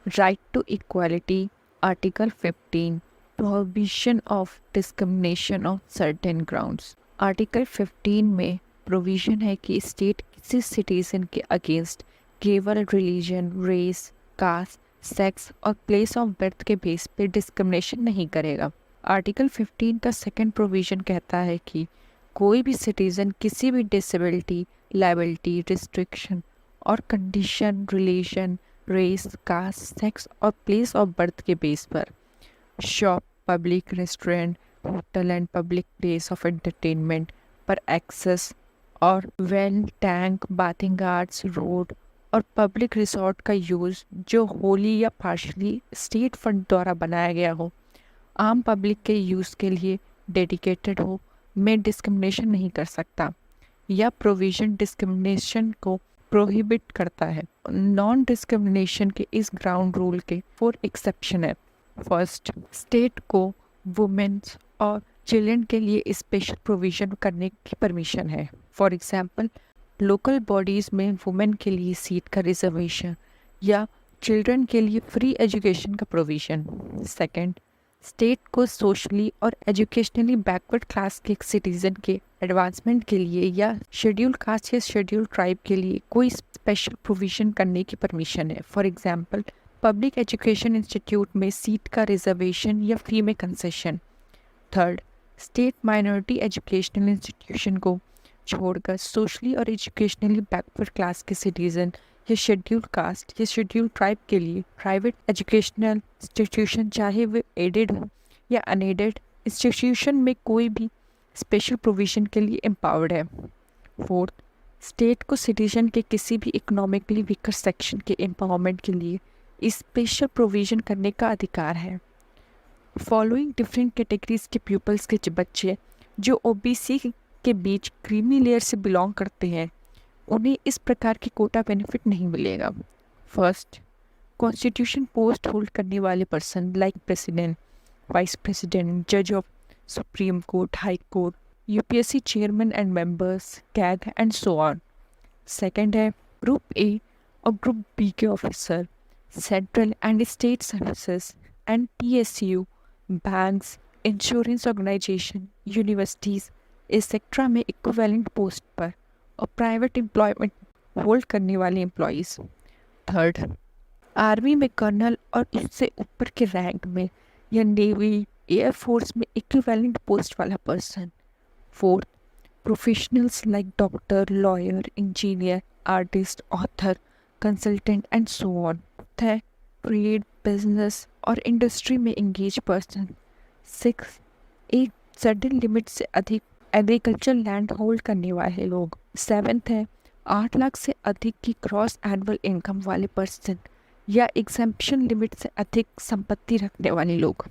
Right to equality, article 15, prohibition of discrimination on certain grounds. Article 15 में provision है कि state किसी citizen के अगेंस्ट केवल रिलीजन, रेस, कास्ट, सेक्स और प्लेस ऑफ बर्थ के बेस पे डिस्क्रिमिनेशन नहीं करेगा। आर्टिकल 15 का सेकंड प्रोविज़न कहता है कि कोई भी सिटीज़न किसी भी डिसेबिलिटी, लायबिलिटी, रिस्ट्रिक्शन और condition, religion, race, caste, sex और प्लेस ऑफ बर्थ के बेस पर shop, public restaurant, hotel and public place of entertainment पर एक्सेस और well, tank, bathing ghats, road और पब्लिक रिसोर्ट का यूज़ जो होली या पार्शली स्टेट फंड द्वारा बनाया गया हो, आम पब्लिक के यूज़ के लिए डेडिकेटेड हो, में डिस्क्रिमिनेशन नहीं कर सकता। या प्रोविज़न डिस्क्रिमिनेशन को प्रोहिबिट करता है। नॉन डिस्क्रिमिनेशन के इस ग्राउंड रूल के 4 एक्सेप्शन है। फर्स्ट, स्टेट को वुमेन्स और चिल्ड्रन के लिए स्पेशल प्रोविज़न करने की परमिशन है। फॉर एग्जांपल, लोकल बॉडीज़ में वुमेन के लिए सीट का रिजर्वेशन या चिल्ड्रन के लिए फ्री एजुकेशन का प्रोविज़न। सेकंड, स्टेट को सोशली और एजुकेशनली बैकवर्ड क्लास के सिटीज़न के एडवांसमेंट के लिए या शेड्यूल कास्ट या शेड्यूल ट्राइब के लिए कोई स्पेशल प्रोविज़न करने की परमिशन है। For example, public education institute में सीट का रिजर्वेशन या फी में concession. Third, state minority educational institution को छोड़कर सोशली और एजुकेशनली बैकवर्ड क्लास के सिटीज़न या शेड्यूल कास्ट या शेड्यूल ट्राइब के लिए प्राइवेट एजुकेशनल इंस्टीट्यूशन, चाहे वे एडेड हो या अनएडेड इंस्टीट्यूशन में, कोई भी स्पेशल प्रोविज़न के लिए एम्पावर्ड है। फोर्थ, स्टेट को सिटीजन के किसी भी इकोनॉमिकली वीकर सेक्शन के एम्पावरमेंट के लिए स्पेशल प्रोविज़न करने का अधिकार है। फॉलोइंग डिफरेंट कैटेगरीज के पीपल्स के बच्चे जो ओबीसी के बीच क्रीमी लेयर से बिलोंग करते हैं, उन्हें इस प्रकार की कोटा बेनिफिट नहीं मिलेगा। फर्स्ट, कॉन्स्टिट्यूशन पोस्ट होल्ड करने वाले person like president, vice president, जज of supreme court, high court, UPSC chairman and members, CAG and so on. Second है ग्रुप ए और ग्रुप बी के officer, central and state services and PSU, banks, insurance organisation, universities etcetera में equivalent post पर और private employment hold करने वाले employees. Third, army में colonel और उससे ऊपर के रैंक में या नेवी, एयरफोर्स में इक्विवेलेंट पोस्ट वाला person. Fourth, professionals like doctor, lawyer, engineer, artist, author, consultant and so on. है ट्रेड, बिजनेस और इंडस्ट्री में इंगेज पर्सन। सिक्स, एक सर्टेन लिमिट से अधिक एग्रीकल्चर लैंड होल्ड करने वाले लोग। सेवेंथ है 8 लाख से अधिक की क्रॉस एनुअल इनकम वाले पर्सन या एग्जेम्पशन लिमिट से अधिक संपत्ति रखने वाले लोग।